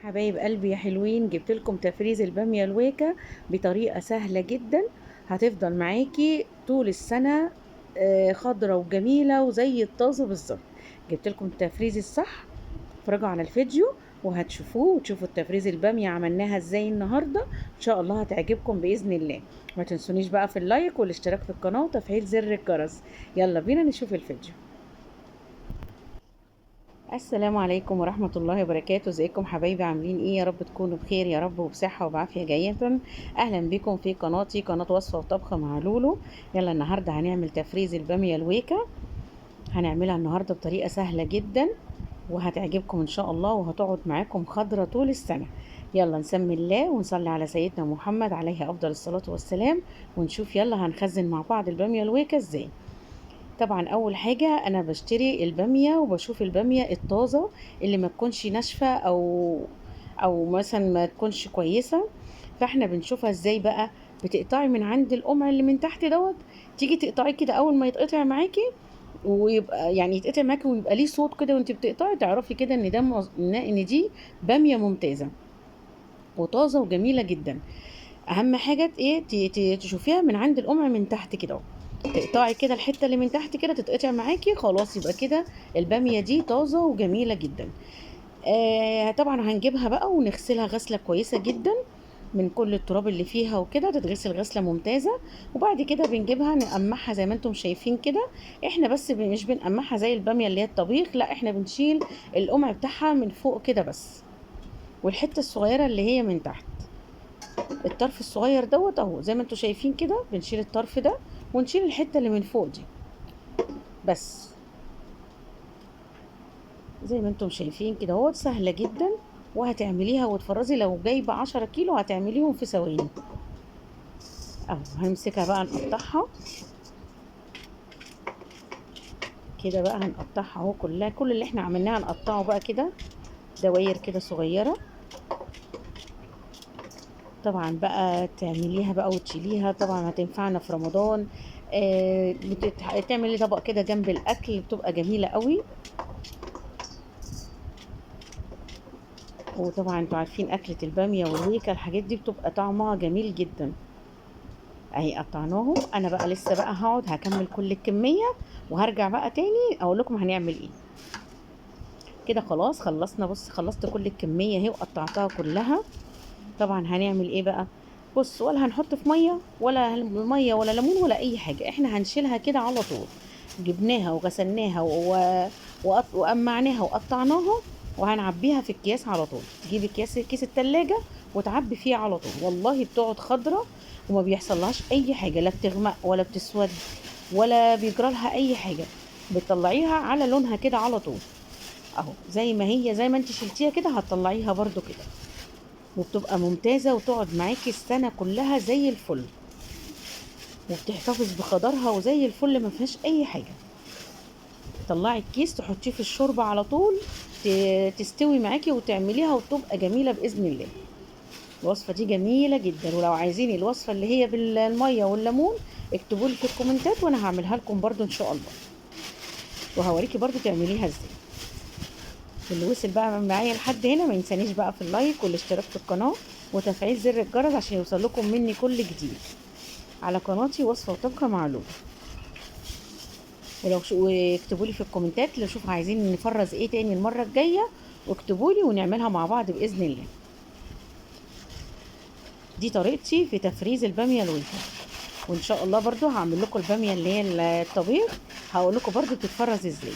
حبايب قلبي يا حلوين، جبت لكم تفريز البامية الويكا بطريقة سهلة جدا. هتفضل معاكي طول السنة. خضرة وجميلة وزي الطازة بالظبط. جبت لكم التفريز الصح. اتفرجوا على الفيديو وهتشوفوه وتشوفوا التفريز البامية عملناها ازاي النهاردة. ان شاء الله هتعجبكم بإذن الله. ما تنسونيش بقى في اللايك والاشتراك في القناة وتفعيل زر الجرس. يلا بينا نشوف الفيديو. السلام عليكم ورحمة الله وبركاته. ازيكم حبايبي؟ عاملين ايه؟ يا رب تكونوا بخير يا رب وبصحة وبعافية جيدا. اهلا بكم في قناتي، قناة وصفة وطبخة مع لولو. يلا النهاردة هنعمل تفريز البامية الويكا. هنعملها النهاردة بطريقة سهلة جدا وهتعجبكم ان شاء الله، وهتقعد معاكم خضرة طول السنة. يلا نسمي الله ونصلي على سيدنا محمد عليه افضل الصلاة والسلام، ونشوف يلا هنخزن مع بعض البامية الويكا ازاي. طبعا اول حاجه انا بشتري الباميه وبشوف الباميه الطازه اللي ما تكونش ناشفه او مثلا ما تكونش كويسه. فاحنا بنشوفها ازاي بقى؟ بتقطعي من عند القمع اللي من تحت دوت. تيجي تقطعي كده، اول ما يتقطع معاكي ويبقى يعني يتقطع معاكي ويبقى ليه صوت كده وانت بتقطعي، تعرفي كده ان ده ان دي باميه ممتازه وطازه وجميله جدا. اهم حاجه ايه؟ تشوفيها من عند القمع من تحت كده. تقطعي كده الحته اللي من تحت كده تتقطع معاكي، خلاص يبقى كده الباميه دي طازه وجميله جدا. طبعا هنجيبها بقى ونغسلها غسله كويسه جدا من كل التراب اللي فيها وكده، تتغسل غسله ممتازه. وبعد كده بنجيبها نقمعها زي ما انتم شايفين كده. احنا بس مش بنقمعها زي الباميه اللي هي الطبيخ، لا احنا بنشيل القمع بتاعها من فوق كده بس، والحته الصغيره اللي هي من تحت. الطرف الصغير دوت اهو زي ما انتم شايفين كده، بنشيل الطرف ده ونشيل الحته اللي من فوق دي بس. زي ما انتم شايفين كده اهو، سهله جدا. وهتعمليها وتفرزي، لو جايبه 10 كيلو هتعمليهم في ثواني. اهو هنمسكها بقى نقطعها كده بقى، هنقطعها اهو كلها، كل اللي احنا عملناه هنقطعه بقى كده دواير كده صغيره. طبعا بقى تعمليها بقى وتشيليها، طبعا هتنفعنا في رمضان. تعملي طبق كده جنب الاكل، بتبقى جميله قوي. وطبعا انتوا عارفين اكلة البامية والريكة، الحاجات دي بتبقى طعمها جميل جدا. اهي قطعناهم. انا بقى لسه بقى هقعد هكمل كل الكمية وهرجع بقى تاني اقول لكم هنعمل ايه. كده خلاص خلصنا، بص خلصت كل الكمية اهي وقطعتها كلها. طبعا هنعمل ايه بقى؟ بص، ولا هنحط في مية ولا ليمون ولا اي حاجة، احنا هنشيلها كده على طول. جبناها وغسلناها وقمعناها وقطعناها، وهنعبيها في الكياس على طول. تجيبي كيس التلاجة وتعبي فيه على طول، والله بتقعد خضرة وما بيحصلهاش اي حاجة، لا بتغمق ولا بتسود ولا بيجرالها اي حاجة. بتطلعيها على لونها كده على طول اهو، زي ما هي زي ما انت شلتيها كده هتطلعيها برضو كده، وبتبقى ممتازة وتقعد معاكي السنة كلها زي الفل، وبتحتفظ بخضرها وزي الفل ما فيهاش اي حاجة. تطلعي الكيس تحطيه في الشوربة على طول، تستوي معاكي وتعمليها وتبقى جميلة بإذن الله. الوصفة دي جميلة جدا، ولو عايزين الوصفة اللي هي بالمية والليمون اكتبوا لي في الكومنتات وانا هعملها لكم برضو ان شاء الله، وهوريكي برضو تعمليها ازاي. اللي وصل بقى معايا لحد هنا ما ينسانيش بقى في اللايك والاشتراك في القناة وتفعيل زر الجرس عشان يوصل لكم مني كل جديد على قناتي وصفة وطبخة مع لولو. واكتبوا لي في الكومنتات لو شوفوا عايزين نفرز ايه تاني المرة الجاية، واكتبوا لي ونعملها مع بعض بإذن الله. دي طريقتي في تفريز البامية الويكا، وان شاء الله برضو هعمل لكم البامية اللي هي الطبيخ، هقول لكم برضو بتتفرز ازاي.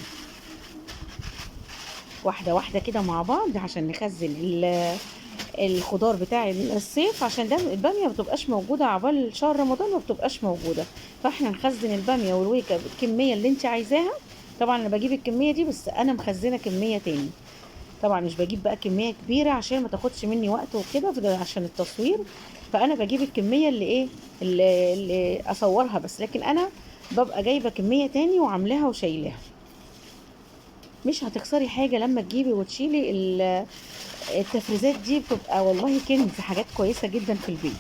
واحدة واحدة كده مع بعض عشان نخزن الخضار بتاع الصيف، عشان ده الباميه ما بتبقاش موجوده عبال شهر رمضان، ما بتبقاش موجوده. فاحنا نخزن الباميه والويكا بالكميه اللي انت عايزاها. طبعا انا بجيب الكميه دي، بس انا مخزنه كميه تاني. طبعا مش بجيب بقى كميه كبيره عشان ما تاخدش مني وقت وكده عشان التصوير. فانا بجيب الكميه اللي ايه، اللي اصورها بس، لكن انا ببقى جايبه كميه تاني وعاملاها وشايلاها. مش هتخسري حاجه لما تجيبي وتشيلي التفريزات دي، بتبقى والله كنز، حاجات كويسة جدا في البيت.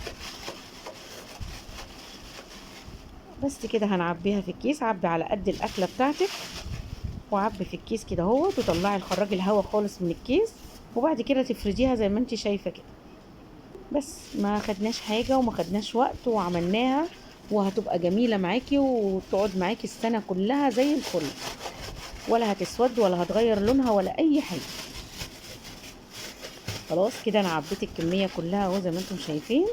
بس كده هنعبيها في الكيس، عبي على قد الأكلة بتاعتك وعبي في الكيس كده اهوت، وطلعي الخراج الهواء خالص من الكيس. وبعد كده تفرديها زي ما انت شايفه كده. بس ما خدناش حاجه وما خدناش وقت وعملناها، وهتبقى جميله معاكي وتقعد معاكي السنه كلها زي الفل، ولا هتسود ولا هتغير لونها ولا اي حاجه. خلاص كده انا عبيت الكميه كلها اهو زي ما انتم شايفين.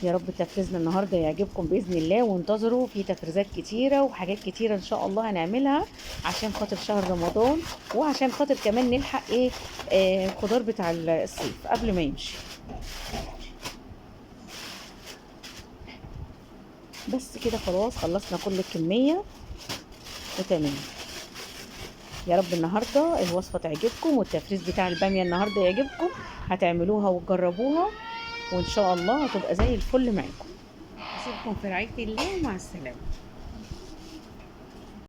يا رب تفريزنا النهارده يعجبكم باذن الله، وانتظروا في تفريزات كتيره وحاجات كتيره ان شاء الله هنعملها عشان خاطر شهر رمضان، وعشان خاطر كمان نلحق ايه الخضار بتاع الصيف قبل ما يمشي. بس كده خلاص خلصنا كل الكميه وتمام. يا رب النهارده الوصفه تعجبكم والتفريز بتاع الباميه النهارده يعجبكم، هتعملوها وتجربوها وان شاء الله هتبقى زي الفل معاكم. اسيبكم في رعايه الله ومع السلامه.